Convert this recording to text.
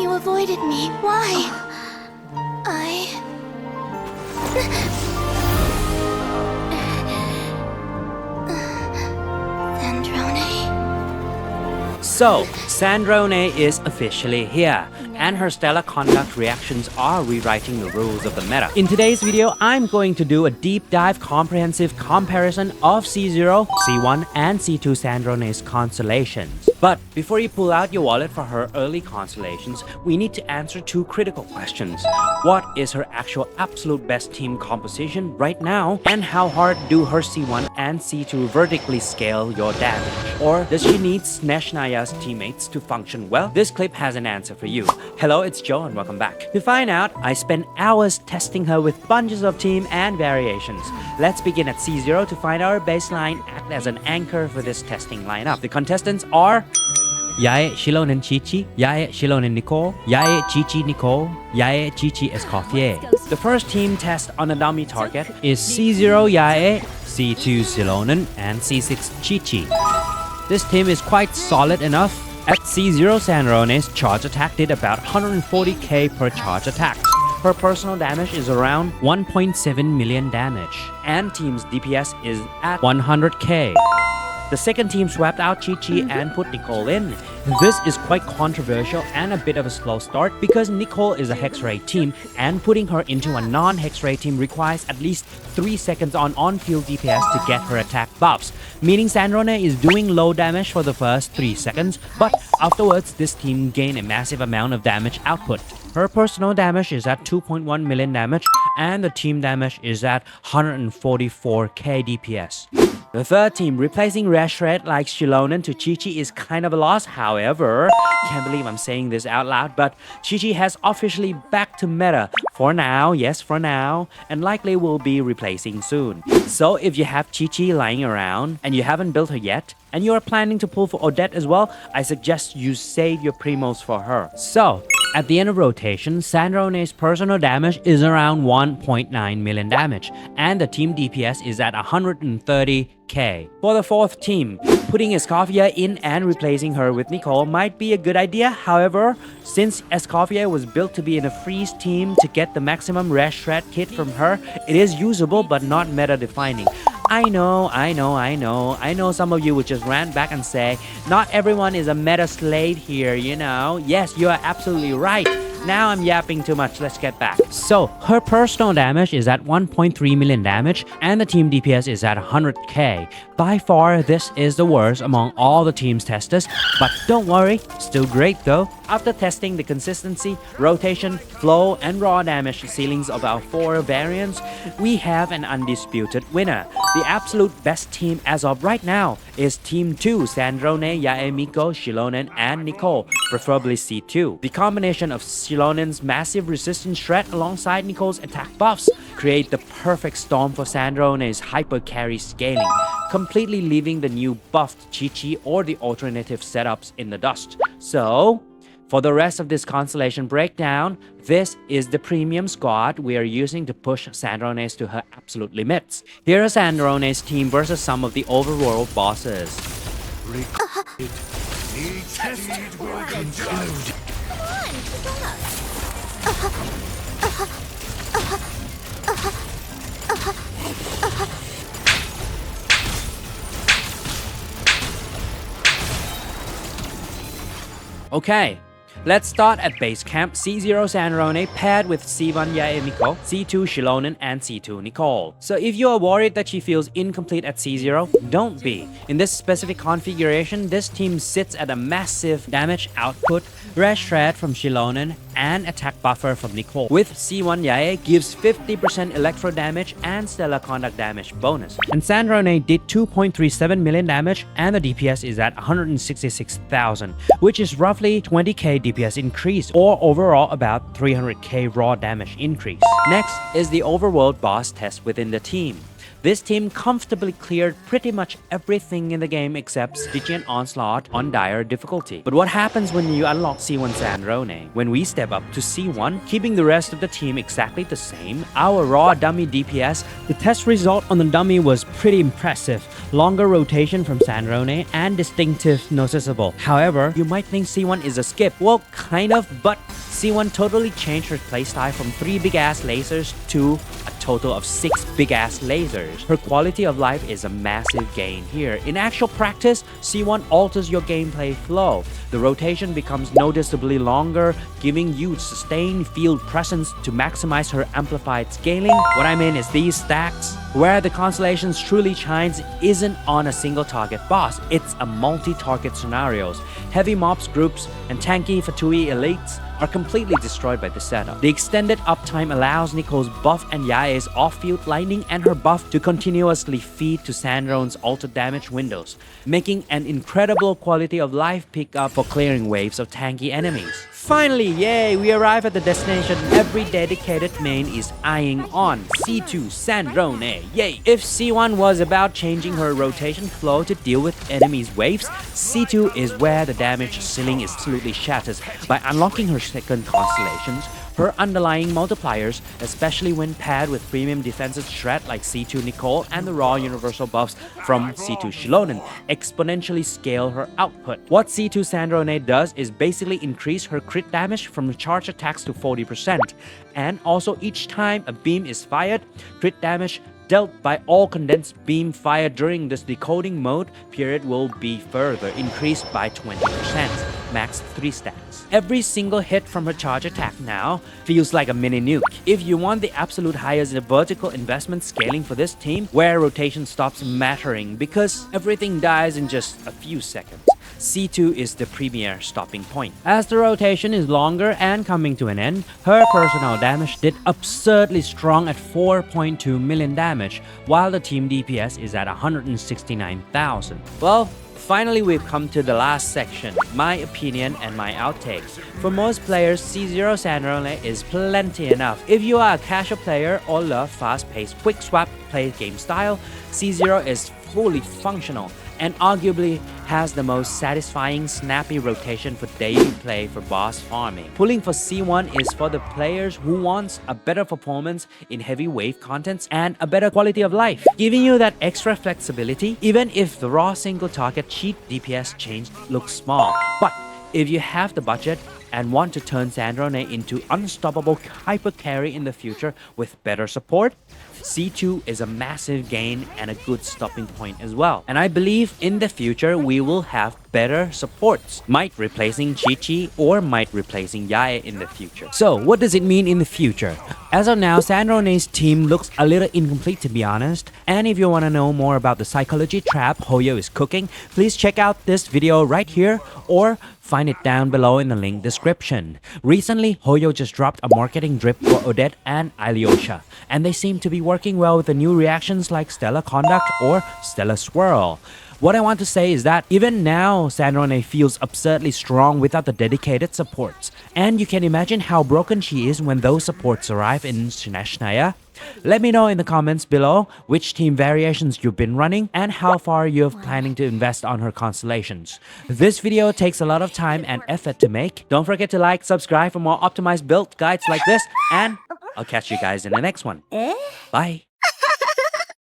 You avoided me. Why? Sandrone. So, Sandrone is officially here, and her stellar conduct reactions are rewriting the rules of the meta. In today's video, I'm going to do a deep dive comprehensive comparison of C0, C1, and C2 Sandrone's constellations. But before you pull out your wallet for her early constellations, we need to answer two critical questions. What is her actual absolute best team composition right now? And how hard do her C1 and C2 vertically scale your damage? Or does she need Snezhnaya's teammates to function well? This clip has an answer for you. Hello, it's Joe and welcome back. To find out, I spent hours testing her with bunches of team and variations. Let's begin at C0 to find our baseline act as an anchor for this testing lineup. The contestants are Yae, Shilonen Chichi, Yae, Shilonen Nicole, Yae, Chichi Nicole, Yae, Chichi Escoffier. The first team test on a dummy target is C0 Yae, C2 Shilonen, and C6 Chichi. This team is quite solid enough. At C0, Sandrone's charge attack did about 140k per charge attack. Her personal damage is around 1.7 million damage, and team's DPS is at 100k. The second team swapped out Chi-Chi and put Nicole in. This is quite controversial and a bit of a slow start because Nicole is a Hex-Ray team and putting her into a non-Hex-Ray team requires at least 3 seconds on-field DPS to get her attack buffs, meaning Sandrone is doing low damage for the first 3 seconds, but afterwards this team gained a massive amount of damage output. Her personal damage is at 2.1 million damage and the team damage is at 144k DPS. The third team, replacing Rash Red like Shilonen to Chi-Chi is kind of a loss. However, can't believe I'm saying this out loud, but Chi-Chi has officially back to meta for now, yes for now, and likely will be replacing soon. So if you have Chi-Chi lying around and you haven't built her yet, and you are planning to pull for Odette as well, I suggest you save your primos for her. So, at the end of rotation, Sandrone's personal damage is around 1.9 million damage, and the team DPS is at 130k. For the fourth team, putting Escoffier in and replacing her with Nicole might be a good idea. However, since Escoffier was built to be in a freeze team to get the maximum Rash Shred kit from her, it is usable but not meta-defining. I know some of you would just rant back and say, not everyone is a meta slate here, you know. Yes, you are absolutely right. Now I'm yapping too much, let's get back. So, her personal damage is at 1.3 million damage and the team DPS is at 100k. By far, this is the worst among all the teams tested, but don't worry, still great though. After testing the consistency, rotation, flow, and raw damage ceilings of our 4 variants, we have an undisputed winner. The absolute best team as of right now is Team 2, Sandrone, Yae, Miko, Shilonen, and Nicole, preferably C2. The combination of Shilonen's massive resistance shred alongside Nicole's attack buffs create the perfect storm for Sandrone's hyper carry scaling, completely leaving the new buffed Chi-Chi or the alternative setups in the dust. So, for the rest of this constellation breakdown, this is the premium squad we are using to push Sandrone's to her absolute limits. Here is Sandrone's team versus some of the overworld bosses. Okay. Let's start at base camp. C0 Sandrone paired with C1 Yae Miko, C2 Shilonen, and C2 Nicole. So if you are worried that she feels incomplete at C0, don't be. In this specific configuration, this team sits at a massive damage output, Rash Shred from Shilonen, and attack buffer from Nicole. With C1 Yae gives 50% electro damage and stellar conduct damage bonus. And Sandrone did 2.37 million damage and the DPS is at 166,000, which is roughly 20k DPS increase or overall about 300k raw damage increase. Next is the overworld boss test within the team. This team comfortably cleared pretty much everything in the game except Stygian Onslaught on dire difficulty. But what happens when you unlock C1 Sandrone? When we step up to C1, keeping the rest of the team exactly the same, our raw dummy DPS, the test result on the dummy was pretty impressive. Longer rotation from Sandrone and distinctive noticeable. However, you might think C1 is a skip. Well, kind of, but C1 totally changed her playstyle from 3 big-ass lasers to a total of 6 big-ass lasers. Her quality of life is a massive gain here. In actual practice, C1 alters your gameplay flow. The rotation becomes noticeably longer, giving you sustained field presence to maximize her amplified scaling. What I mean is these stacks. Where the Constellations truly shines isn't on a single target boss, it's a multi-target scenarios. Heavy mobs groups and tanky Fatui elites are completely destroyed by the setup. The extended uptime allows Nicole's buff and Yae's off-field lightning and her buff to continuously feed to Sandrone's altered damage windows, making an incredible quality of life pickup for clearing waves of tanky enemies. Finally, yay, we arrive at the destination every dedicated main is eyeing on, C2 Sandrone, yay! If C1 was about changing her rotation flow to deal with enemies' waves, C2 is where the damage ceiling is absolutely shatters. By unlocking her second Constellations, her underlying multipliers, especially when paired with premium defensive shred like C2 Nicole and the raw universal buffs from C2 Shilonen, exponentially scale her output. What C2 Sandrone does is basically increase her crit damage from charge attacks to 40%, and also each time a beam is fired, crit damage dealt by all condensed beam fired during this decoding mode period will be further increased by 20%, max 3 stacks. Every single hit from her charge attack now feels like a mini nuke. If you want the absolute highest vertical investment scaling for this team, where rotation stops mattering because everything dies in just a few seconds, C2 is the premier stopping point. As the rotation is longer and coming to an end, her personal damage did absurdly strong at 4.2 million damage, while the team DPS is at 169,000. Well, finally we've come to the last section, my opinion and my outtakes. For most players, C0 Sandrone is plenty enough. If you are a casual player or love fast-paced quick swap play game style, C0 is fully functional and arguably has the most satisfying snappy rotation for daily play for boss farming. Pulling for C1 is for the players who wants a better performance in heavy wave contents and a better quality of life, giving you that extra flexibility even if the raw single target cheat DPS change looks small. But if you have the budget and want to turn Sandrone into unstoppable hyper carry in the future with better support, C2 is a massive gain and a good stopping point as well. And I believe in the future we will have better supports, might replacing Chi-Chi or might replacing Yae in the future. So what does it mean in the future? As of now, Sandrone's team looks a little incomplete to be honest, and if you want to know more about the psychology trap Hoyo is cooking, please check out this video right here or find it down below in the link description. Recently, Hoyo just dropped a marketing drip for Odette and Alyosha, and they seem to be working well with the new reactions like Stellar Conduct or Stellar Swirl. What I want to say is that even now, Sandrone feels absurdly strong without the dedicated supports, and you can imagine how broken she is when those supports arrive in Snezhnaya. Let me know in the comments below which team variations you've been running and how far you're planning to invest on her constellations. This video takes a lot of time and effort to make. Don't forget to like, subscribe for more optimized build guides like this, and I'll catch you guys in the next one. Bye!